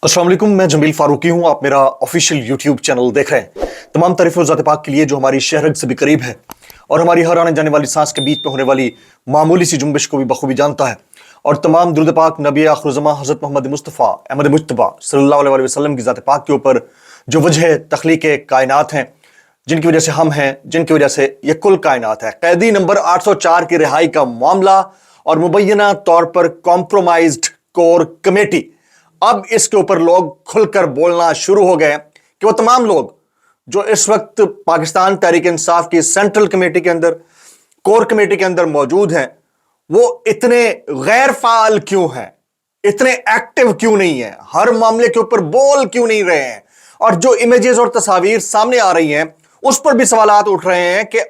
अस्सलाम वालेकुम, मैं जमील फारूकी हूं। आप मेरा ऑफिशियल यूट्यूब चैनल देख रहे हैं। तमाम तारीफ ज़ात पाक के लिए जो हमारी शहरग से भी करीब है और हमारी हर आने जाने वाली सांस के बीच में होने वाली मामूली सी जुम्बिश को भी बखूबी जानता है। और तमाम दुरूद पाक नबी आखिर ज़मां हज़रत मोहम्मद मुस्तफ़ा अहमद मुज्तबा सल्लल्लाहु अलैहि वसल्लम की ज़ात पाक के ऊपर जो वजह तख्लीक कायनात हैं, जिनकी वजह से हम हैं, जिनकी वजह से ये कुल कायनात है। कैदी नंबर 804 की रिहाई का मामला और मुबैना तौर पर कॉम्प्रोमाइज्ड कोर कमेटी, अब इसके ऊपर लोग खुलकर बोलना शुरू हो गए कि वो तमाम लोग जो इस वक्त पाकिस्तान तहरीक इंसाफ की सेंट्रल कमेटी के अंदर, कोर कमेटी के अंदर मौजूद हैं, वो इतने गैर फाल क्यों हैं, इतने एक्टिव क्यों नहीं है, हर मामले के ऊपर बोल क्यों नहीं रहे हैं। और जो इमेजेस और तस्वीर सामने आ रही हैं उस पर भी सवालात उठ रहे हैं कि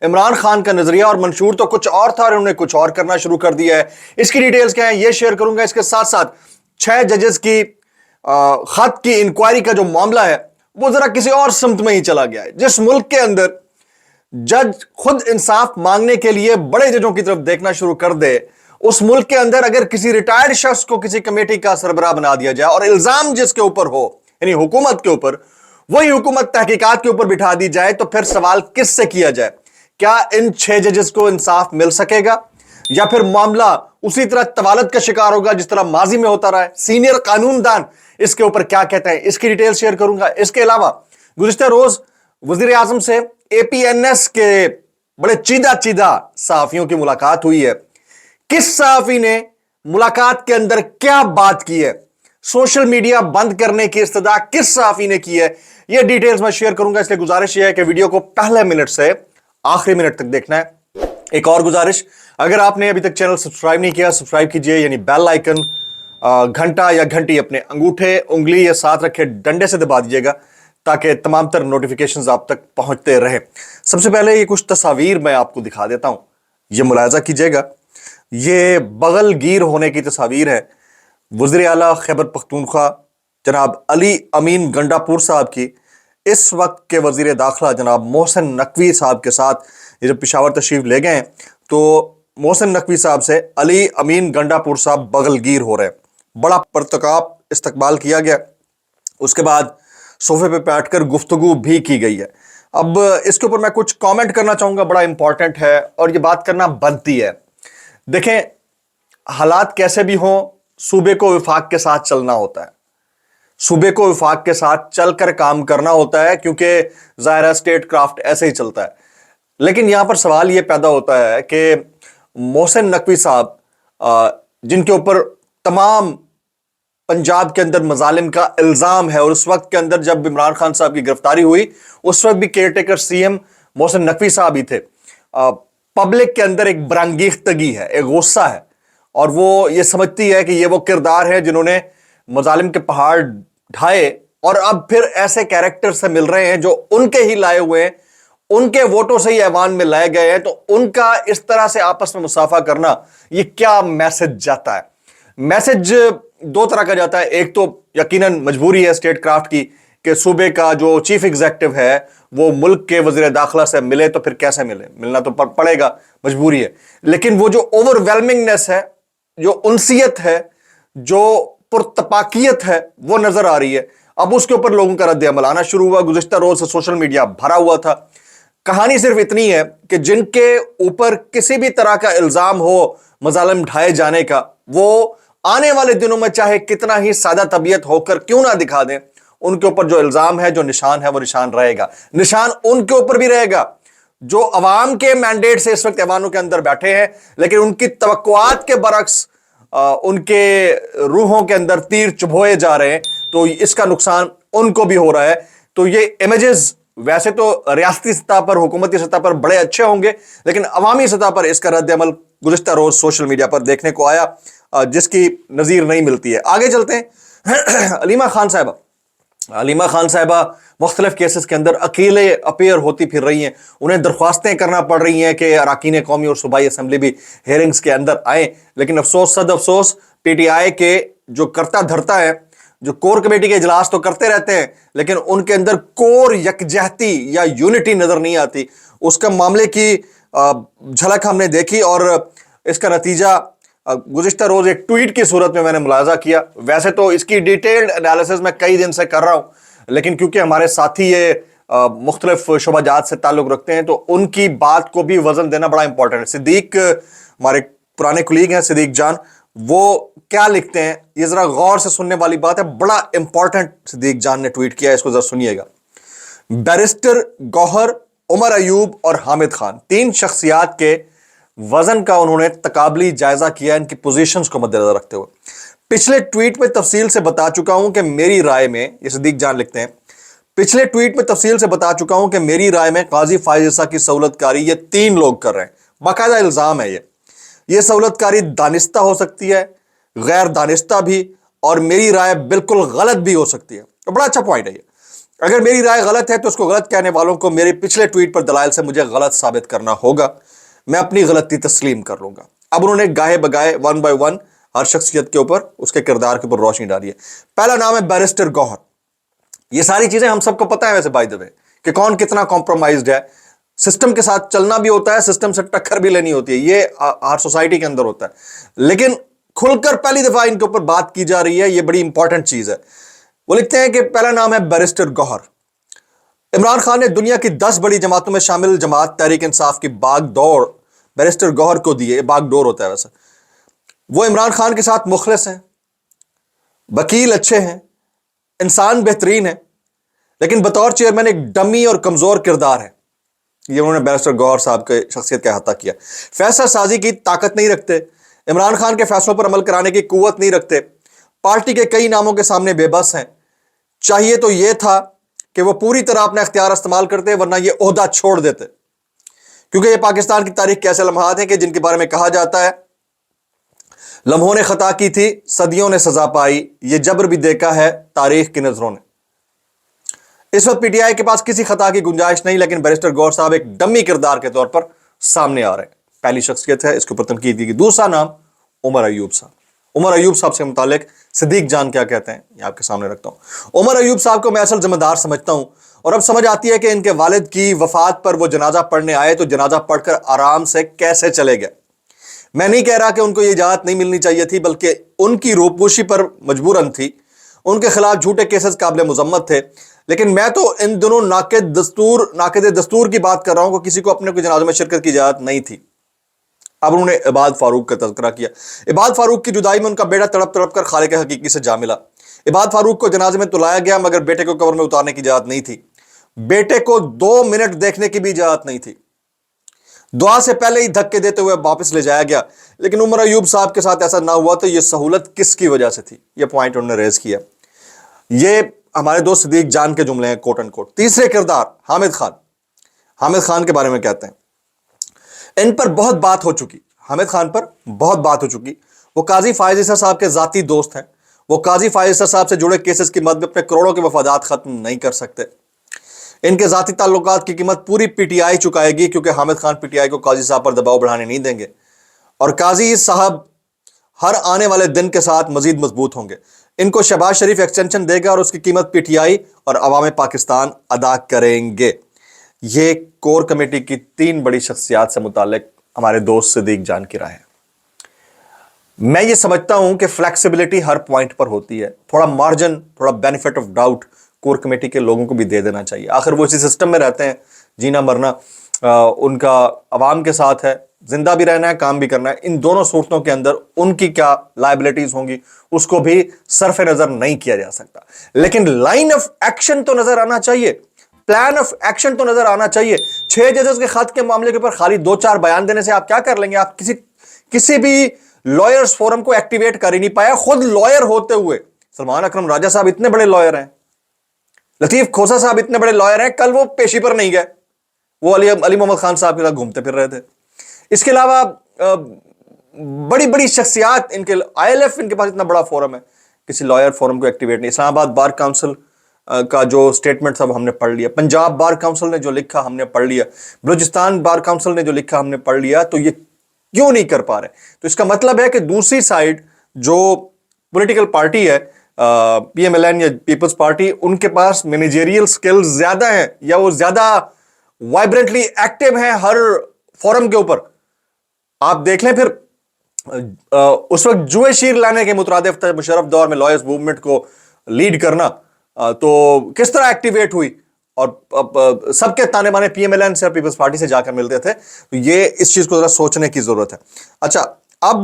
इमरान खान का नजरिया और मंशूर तो कुछ और था और उन्होंने कुछ और करना शुरू कर दिया है। इसकी डिटेल्स क्या है ये शेयर करूंगा। इसके साथ साथ 6 जजेस की खत की इंक्वायरी का जो मामला है वो जरा किसी और सिमत में ही चला गया है। जिस मुल्क के अंदर जज खुद इंसाफ मांगने के लिए बड़े जजों की तरफ देखना शुरू कर दे, उस मुल्क के अंदर अगर किसी रिटायर्ड शख्स को किसी कमेटी का सरबराह बना दिया जाए और इल्जाम जिसके ऊपर हो, यानी हुकूमत के ऊपर, वही हुकूमत तहकीकात के ऊपर बिठा दी जाए, तो फिर सवाल किससे किया जाए? क्या इन 6 जजेस को इंसाफ मिल सकेगा या फिर मामला उसी तरह तवालत का शिकार होगा जिस तरह माजी में होता रहा है? सीनियर कानूनदान इसके ऊपर क्या कहते हैं, इसकी डिटेल शेयर करूंगा। इसके अलावा गुज़िश्ता रोज वजीर आजम से एपीएनएस के बड़े चीदा चीदा सहाफियों की मुलाकात हुई है। किस सहाफी ने मुलाकात के अंदर क्या बात की है, सोशल मीडिया बंद करने की इस्तदा किस सहाफी ने की है, यह डिटेल्स मैं शेयर करूंगा। इसलिए गुजारिश यह है कि वीडियो को पहले मिनट से आखिरी मिनट तक देखना है। एक और गुजारिश, अगर आपने अभी तक चैनल सब्सक्राइब नहीं किया, सब्सक्राइब कीजिए, यानी बेल आइकन, घंटा या घंटी अपने अंगूठे, उंगली या साथ रखे डंडे से दबा दीजिएगा ताकि तमाम तर नोटिफिकेशंस आप तक पहुंचते रहे। सबसे पहले ये कुछ तस्वीर मैं आपको दिखा देता हूं, ये मुलायजा कीजिएगा। ये बगल गिर होने की तस्वीर है वज़ीर आला खैबर पख्तूनख्वा जनाब अली अमीन गंडापुर साहब की। इस वक्त के वजीर दाखिला जनाब मोहसिन नकवी साहब के साथ ये जब पेशावर तशरीफ ले गए तो मोहसिन नकवी साहब से अली अमीन गंडापुर साहब बगलगीर हो रहे हैं। बड़ा परतकाब इस्तकबाल किया गया, उसके बाद सोफे पे बैठकर गुफ्तगू भी की गई है। अब इसके ऊपर मैं कुछ कमेंट करना चाहूँगा, बड़ा इंपॉर्टेंट है और ये बात करना बनती है। देखें, हालात कैसे भी हों, सूबे को विफाक के साथ चलना होता है, सूबे को विफाक के साथ चलकर काम करना होता है, क्योंकि ज़ाहिर है स्टेट क्राफ्ट ऐसे ही चलता है। लेकिन यहां पर सवाल यह पैदा होता है कि मोहसिन नकवी साहब, जिनके ऊपर तमाम पंजाब के अंदर मजालिम का इल्जाम है, और उस वक्त के अंदर जब इमरान खान साहब की गिरफ्तारी हुई उस वक्त भी care taker CM Mohsin Naqvi साहब ही थे। पब्लिक के अंदर एक बरंगीख्तगी है, एक गुस्सा है, और वो ये समझती है कि ये वो किरदार है जिन्होंने मजालिम के पहाड़ ढाए और अब फिर ऐसे कैरेक्टर से मिल रहे हैं जो उनके ही लाए हुए हैं, उनके वोटों से ही ऐवान में लाए गए हैं। तो उनका इस तरह से आपस में मुसाफा करना, ये क्या मैसेज जाता है? मैसेज 2 तरह का जाता है। एक तो यकीनन मजबूरी है स्टेट क्राफ्ट की कि सूबे का जो चीफ एग्जीक्यूटिव है वो मुल्क के वजीर दाखिला से मिले, तो फिर कैसे मिले, मिलना तो पड़ेगा, मजबूरी है। लेकिन वो जो ओवरवेलमिंगनेस है, जो उनसियत है, जो पुरतपाकियत है, वो नजर आ रही है। अब उसके ऊपर लोगों का रद्द अमल आना शुरू हुआ। गुज़िश्ता रोज से सोशल मीडिया भरा हुआ था। कहानी सिर्फ इतनी है कि जिनके ऊपर किसी भी तरह का इल्जाम हो मजालिम ढाए जाने का, वो आने वाले दिनों में चाहे कितना ही सादा तबीयत होकर क्यों ना दिखा दें, उनके ऊपर जो इल्जाम है, जो निशान है, वो निशान रहेगा। निशान उनके ऊपर भी रहेगा जो अवाम के मैंडेट से इस वक्त ऐवानों के अंदर बैठे हैं, लेकिन उनकी तवक्कुआत के बरक्स उनके रूहों के अंदर तीर चुभोए जा रहे हैं, तो इसका नुकसान उनको भी हो रहा है। तो ये इमेजेस वैसे तो रियासती सतह पर, हुकूमती सतह पर बड़े अच्छे होंगे, लेकिन अवामी सतह पर इसका रद्द अमल गुज़िश्ता रोज सोशल मीडिया पर देखने को आया, जिसकी नज़ीर नहीं मिलती है। आगे चलते हैं। अलीमा खान साहिबा मुख्तलिफ केसेस के अंदर अकेले अपीयर होती फिर रही हैं। उन्हें दरख्वास्तें करना पड़ रही हैं कि अरकान कौमी और सूबाई असम्बली भी हेयरिंग्स के अंदर आए, लेकिन अफसोस सद अफसोस पीटीआई के जो करता धरता है, जो कोर कमेटी के इजलास तो करते रहते हैं, लेकिन उनके अंदर कोर यकजहती या यूनिटी नजर नहीं आती। उसका मामले की झलक हमने देखी और इसका नतीजा गुज़िश्ता रोज एक ट्वीट की सूरत में मैंने मुलाजा किया। वैसे तो इसकी डिटेल्ड एनालिसिस मैं कई दिन से कर रहा हूँ, लेकिन क्योंकि हमारे साथी ये मुख्तलिफ शुबाजात से ताल्लुक रखते हैं तो उनकी बात को भी वजन देना बड़ा इंपॉर्टेंट है। सिद्दीक हमारे पुराने कुलीग हैं, सिद्दीक जान, वो क्या लिखते हैं ये जरा गौर से सुनने वाली बात है। बड़ा इंपॉर्टेंट सिद्दीक जान ने ट्वीट किया है, इसको जरा सुनिएगा। बैरिस्टर गौहर, उमर अयूब और हामिद खान, तीन शख्सियात के वजन का उन्होंने तकाबली जायजा किया इनकी पोजीशंस को मद्देनजर रखते हुए। पिछले ट्वीट में तफसील से बता चुका हूं कि मेरी राय में, ये सिद्दीक जान लिखते हैं, पिछले ट्वीट में तफसील से बता चुका हूं कि मेरी राय में काजी फायज ईसा की सहूलतकारी ये तीन लोग कर रहे हैं। बाकायदा इल्जाम है ये सहूलतकारी दानिस्ता हो सकती है, गैर दानिस्ता भी, और मेरी राय बिल्कुल गलत भी हो सकती है। तो बड़ा अच्छा पॉइंट है ये। अगर मेरी राय गलत है तो उसको गलत कहने वालों को मेरे पिछले ट्वीट पर दलाइल से मुझे गलत साबित करना होगा। मैं अपनी गलती तस्लीम कर लूंगा। अब उन्होंने गाहे बगाए वन बाय वन हर शख्सियत के ऊपर, उसके किरदार के ऊपर रोशनी डाली है। पहला नाम है बैरिस्टर गौहर। ये सारी चीजें हम सबको पता है वैसे बाय द वे कि कौन कितना कॉम्प्रोमाइज्ड है। सिस्टम के साथ चलना भी होता है, सिस्टम से टक्कर भी लेनी होती है, ये हर सोसाइटी के अंदर होता है। लेकिन खुलकर पहली दफा इनके ऊपर बात की जा रही है, ये बड़ी इंपॉर्टेंट चीज है। वो लिखते हैं कि पहला नाम है बैरिस्टर गौहर। इमरान खान ने दुनिया की 10 बड़ी जमातों में शामिल जमात तहरीक इंसाफ की बागडोर बैरिस्टर गौहर को दी है। बागडोर होता है वैसे। वो इमरान खान के साथ मुखलिस हैं, वकील अच्छे हैं, इंसान बेहतरीन है, लेकिन बतौर चेयरमैन एक डमी और कमजोर किरदार है। ये उन्होंने बैरिस्टर गौहर साहब के शख्सियत का अहाता किया। फैसला साजी की ताकत नहीं रखते, इमरान खान के फैसलों पर अमल कराने की कुव्वत नहीं रखते, पार्टी के कई नामों के सामने बेबस हैं। चाहिए तो यह था कि वो पूरी तरह अपना इख्तियार इस्तेमाल करते, वरना ये ओहदा छोड़ देते, क्योंकि ये पाकिस्तान की तारीख के ऐसे लम्हात हैं कि जिनके बारे में कहा जाता है, लम्हों ने खता की थी, सदियों ने सजा पाई, ये जबर भी देखा है तारीख की नजरों ने। इस वक्त पीटीआई के पास किसी खता की गुंजाइश नहीं, लेकिन बैरिस्टर गौहर साहब एक डमी किरदार के तौर पर सामने आ रहे हैं। पहली शख्सियत है, इसके ऊपर तनकीद की। दूसरा नाम उमर अयूब साहब। उमर अयूब साहब से मुतालिक सिद्दीक जान क्या कहते हैं ये आपके सामने रखता हूं। उमर अयूब साहब को मैं असल जिम्मेदार समझता हूं, और अब समझ आती है कि इनके वालिद की वफात पर वो जनाजा पढ़ने आए तो जनाजा पढ़कर आराम से कैसे चले गए। मैं नहीं कह रहा कि उनको ये इजाजत नहीं मिलनी चाहिए थी, बल्कि उनकी रूपोशी पर मजबूरन थी। उनके खिलाफ झूठे केसेस काबिल मुजम्मत थे, लेकिन मैं तो इन दोनों नाक़िद दस्तूर की बात कर रहा हूं कि किसी को अपने कोई जनाजे में शिरकत की इजाजत नहीं थी। अब उन्होंने इबाद फारूक का तज़किरा किया। इबाद फारूक की जुदाई में उनका बेटा तड़प तड़प कर खालिक हकीकी से जा मिला। इबाद फारूक को जनाजे में तुलाया गया, मगर बेटे को कब्र में उतारने की इजाजत नहीं थी। बेटे को 2 मिनट देखने की भी इजाजत नहीं थी। दुआ से पहले ही धक्के देते हुए वापस ले जाया गया। लेकिन उमर अयूब साहब के साथ ऐसा ना हुआ तो यह सहूलत किसकी वजह से थी? यह पॉइंट उन्होंने रेज किया। ये हमारे दोस्त सिद्दीक जान के जुमले हैं, कोट एंड कोट। तीसरे किरदार हामिद खान। हामिद खान के बारे में कहते हैं, इन पर बहुत बात हो चुकी, हामिद खान पर बहुत बात हो चुकी। वो काजी फायज ईसा साहब के जाती दोस्त हैं। वो काजी फायज ईसा साहब से जुड़े केसेस की मद में अपने करोड़ों के मफादात खत्म नहीं कर सकते। इनके जाती ताल्लुकात की कीमत पूरी पीटीआई चुकाएगी, क्योंकि हामिद खान पीटीआई को काजी साहब पर दबाव बढ़ाने नहीं देंगे, और काजी साहब हर आने वाले दिन के साथ मजीद मजबूत होंगे। इनको शहबाज शरीफ एक्सटेंशन देगा और उसकी कीमत पीटीआई और अवाम पाकिस्तान अदा करेंगे। ये कोर कमेटी की 3 बड़ी शख्सियात से मुतालिक हमारे दोस्त सिद्दीक जान की राय है। मैं ये समझता हूं कि फ्लेक्सिबिलिटी हर पॉइंट पर होती है। थोड़ा मार्जिन, थोड़ा benefit of doubt core committee के लोगों को भी दे देना चाहिए। आखिर वो इसी सिस्टम में रहते हैं, जीना मरना उनका अवाम के साथ है, जिंदा भी रहना है, काम भी करना है। इन दोनों सूरतों के अंदर उनकी क्या लायबिलिटीज होंगी उसको भी सरफ नजर नहीं किया जा सकता। लेकिन लाइन ऑफ एक्शन तो नजर आना चाहिए, प्लान ऑफ एक्शन तो नजर आना चाहिए। 6 जजेस के खत के मामले के ऊपर खाली 2-4 बयान देने से आप क्या कर लेंगे? आप किसी भी लॉयर्स फोरम को एक्टिवेट कर ही नहीं पाया। खुद लॉयर होते हुए सलमान अकरम राजा साहब इतने बड़े लॉयर हैं, लतीफ खोसा साहब इतने बड़े लॉयर हैं, कल वो पेशी पर नहीं गए, वो अली मोहम्मद खान साहब के साथ घूमते फिर रहे थे। इसके अलावा बड़ी बड़ी शख्सियात, इनके ILF, इनके पास इतना बड़ा फोरम है, किसी लॉयर फोरम को एक्टिवेट नहीं। इस्लामाबाद बार काउंसिल का जो स्टेटमेंट सब हमने पढ़ लिया, पंजाब बार काउंसिल ने जो लिखा हमने पढ़ लिया, बलूचिस्तान बार काउंसिल ने जो लिखा हमने पढ़ लिया। तो ये क्यों नहीं कर पा रहे? तो इसका मतलब है कि दूसरी साइड जो पॉलिटिकल पार्टी है, PMLN या पीपल्स पार्टी, उनके पास मैनेजरियल स्किल्स ज्यादा हैं, या वो ज्यादा वाइब्रेंटली एक्टिव हैं हर फोरम के ऊपर। आप देख लें फिर उस वक्त जुए शीर लाने के मुतरादिफ था मुशर्रफ दौर में लॉयर्स मूवमेंट को लीड करना, तो किस तरह एक्टिवेट हुई और सबके ताने बाने पीएमएलएन से और पीपल्स पार्टी से जाकर मिलते थे। तो ये इस चीज को जरा सोचने की जरूरत है। अच्छा, अब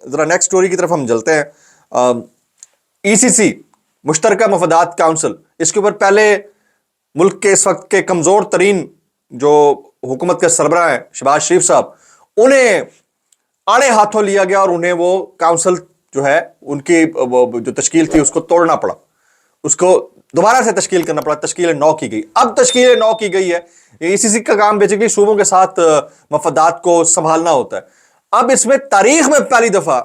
जरा नेक्स्ट स्टोरी की तरफ हम चलते हैं। ईसीसी मुश्तरका मफादात काउंसिल, इसके ऊपर पहले मुल्क के इस वक्त के कमजोर तरीन जो हुकूमत के सरबराह हैं शहबाज शरीफ साहब, उन्हें आड़े हाथों लिया गया और उन्हें वो काउंसिल जो है उनकी जो तश्कील थी उसको तोड़ना पड़ा, उसको दोबारा से तश्कील करना पड़ा। तश्कील 9 की गई। अब तश्कील 9 की गई है। ईसीसी का काम बेसिकली सूबों के साथ मफादात को संभालना होता है। अब इसमें तारीख में पहली दफा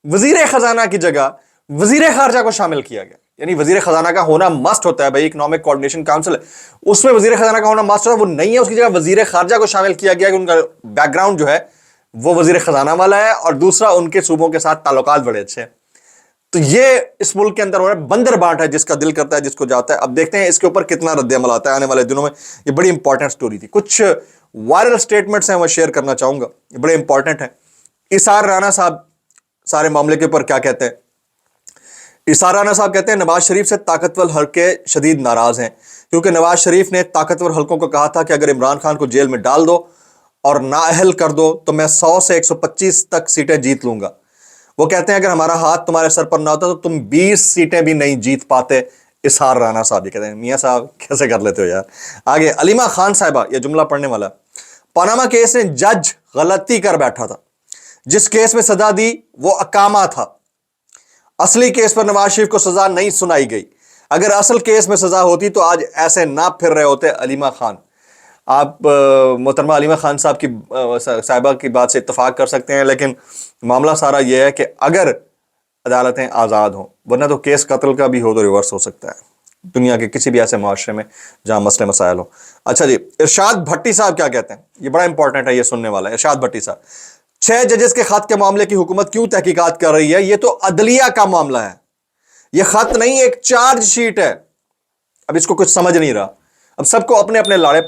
वजीर खजाना की जगह वजीर खारजा को शामिल किया गया। यानी वजीर खजाना का होना मस्ट होता है भाई, इकोनॉमिक कोऑर्डिनेशन काउंसिल है, उसमें वजीर खजाना का होना मस्ट होता है, वो नहीं है। उसकी जगह वजीर खारजा को शामिल किया गया कि उनका बैकग्राउंड जो है वो वजीर खजाना वाला है और दूसरा उनके सूबों के साथ ताल्लुकात बड़े अच्छे हैं। तो ये इस मुल्क के अंदर हो रहा है, बंदर बांट है, जिसका दिल करता है जिसको जाता है। अब देखते हैं इसके ऊपर कितना रद्द-ए-अमल आता है आने वाले दिनों में। ये बड़ी इंपॉर्टेंट स्टोरी थी। कुछ वायरल स्टेटमेंट्स हैं वो शेयर करना चाहूंगा, ये बड़े इंपॉर्टेंट हैं। इसार राना साहब सारे मामले के ऊपर क्या कहते हैं। इसार राना साहब कहते हैं नवाज शरीफ से ताकतवर हल्के शदीद नाराज हैं, क्योंकि नवाज शरीफ ने ताकतवर हल्कों को कहा था कि अगर इमरान खान को जेल में डाल दो और नाअहल कर दो तो मैं 100 से 125 तक सीटें जीत लूंगा। वो कहते हैं अगर हमारा हाथ तुम्हारे सर पर ना होता तो तुम 20 सीटें भी नहीं जीत पाते। इसार राना साहब ये कहते हैं। मियां साहब कैसे कर लेते हो यार। आगे अलीमा खान साहिबा, ये जुमला पढ़ने वाला। पनामा केस में जज गलती कर बैठा था, जिस केस में सजा दी वो अकामा था। असली केस पर नवाज शरीफ को सजा नहीं सुनाई गई। अगर असल केस में सजा होती तो आज ऐसे ना फिर रहे होते। अलीमा खान, आप मोहतरमा अलीमा खान साहब की साहिबा की बात से इत्तफाक कर सकते हैं, लेकिन मामला सारा यह है कि अगर अदालतें आज़ाद हों, वरना तो केस कत्ल का भी हो तो रिवर्स हो सकता है दुनिया के किसी भी ऐसे माशरे में जहां मसले मसाइल हो। अच्छा जी, इरशाद भट्टी साहब क्या कहते हैं, ये बड़ा इंपॉर्टेंट है, ये सुनने वाला है। इरशाद भट्टी साहब, 6 जजेस के खत के मामले की हुकूमत क्यों तहकीकात कर रही है, ये तो अदलिया का मामला है, ये खत नहीं एक चार्जशीट है। अब इसको कुछ समझ नहीं रहा, अब सबको अपने अपने लाले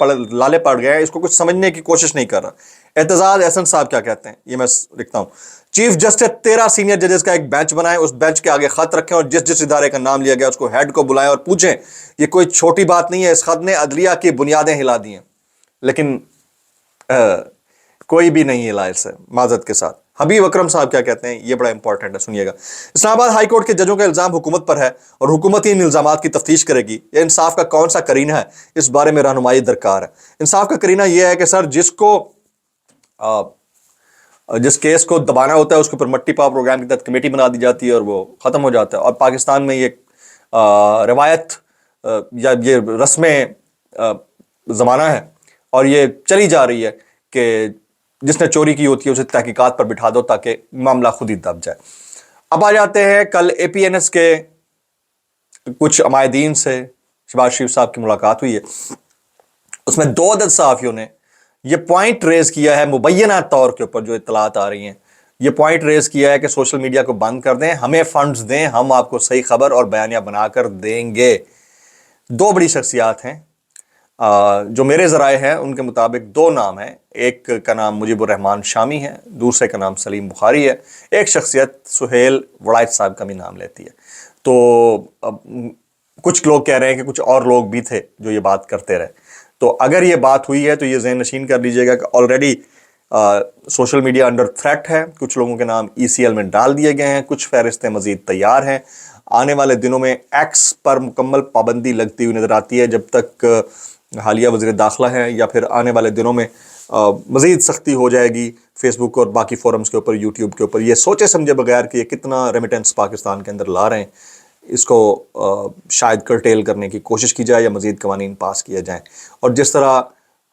पड़ गए हैं, इसको कुछ समझने की कोशिश नहीं कर रहा। एतजाज एहसन साहब क्या कहते हैं, ये मैं लिखता हूं। चीफ जस्टिस 13 सीनियर जजेस का एक बेंच बनाएं, उस बेंच के आगे खत रखें और जिस जिस इदारे का नाम लिया गया उसको हेड को बुलाएं और पूछें। ये कोई छोटी बात नहीं है, इस खत ने अदलिया की बुनियादें हिला दी हैं, लेकिन कोई भी नहीं हिला इससे, माजरत के साथ। हबीब अकरम साहब क्या कहते हैं, ये बड़ा इंपॉर्टेंट है, सुनिएगा। इस्लामाबाद हाई कोर्ट के जजों का इल्जाम हुकूमत पर है और हुकूमत ही इन इल्जामात की तफ्तीश करेगी। ये इंसाफ का कौन सा करीना है, इस बारे में रहनुमाई दरकार है। इंसाफ का करीना यह है कि सर जिस केस को दबाना होता है उसके ऊपर मट्टी पाव प्रोग्राम के तहत कमेटी बना दी जाती है और वो ख़त्म हो जाता है। और पाकिस्तान में ये रवायत या ये रस्में ज़माना है और ये चली जा रही है कि जिसने चोरी की होती है उसे तहकीकात पर बिठा दो ताकि मामला खुद ही दब जाए। अब आ जाते हैं, कल एपीएनएस के कुछ अमायदीन से शहबाज शरीफ साहब की मुलाकात हुई है, उसमें 2 अदद सहाफ़ियों ने ये पॉइंट रेज किया है मुबैना तौर के ऊपर, जो इत्तलात आ रही हैं, ये पॉइंट रेज किया है कि सोशल मीडिया को बंद कर दें, हमें फंड्स दें, हम आपको सही खबर और बयानिया बनाकर देंगे। 2 बड़ी शख्सियात हैं, जो मेरे ज़राए हैं उनके मुताबिक 2 नाम हैं। एक का नाम मुजीबुर रहमान शामी है, दूसरे का नाम सलीम बुखारी है। एक शख्सियत सुहेल वड़ाइच साहब का भी नाम लेती है। तो कुछ लोग कह रहे हैं कि कुछ और लोग भी थे जो ये बात करते रहे। तो अगर ये बात हुई है तो ये ज़हन नशीन कर लीजिएगा कि already social media under threat है। कुछ लोगों के नाम ECL में डाल दिए गए हैं, कुछ फहरिस्तें मज़ीद तैयार हैं। आने वाले दिनों में एक्स पर मुकम्मल पाबंदी लगती हुई नज़र आती है, जब तक हालिया वज़ीर दाखिला है, या फिर आने वाले दिनों में मज़ीद सख्ती हो जाएगी फेसबुक और बाकी फोरम्स के ऊपर, यूट्यूब के ऊपर। ये सोचे समझे बगैर कि ये कितना रेमिटेंस पाकिस्तान के अंदर ला रहे हैं, इसको शायद कर्टेल करने की कोशिश की जाए या मज़ीद कवानीन पास किया जाए। और जिस तरह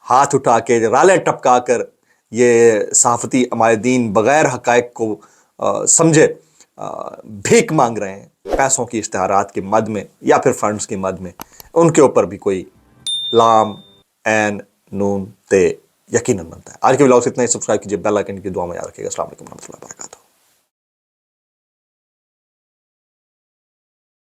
हाथ उठा के राले टपका कर ये सहाफ़ती अमायदीन बग़ैर हक़ाइक़ को समझे भीख मांग रहे हैं पैसों की इश्तिहारात की मद में या फिर फंड्स की मद में, उनके ऊपर भी कोई लाम एन नून ते यकीनन बनता है। आज के व्लॉग से इतना ही। सब्सक्राइब कीजिए, बेल आइकन की दुआ में याद रखिएगा। अस्सलाम वालेकुम रहमतुल्लाहि व बरकातहू।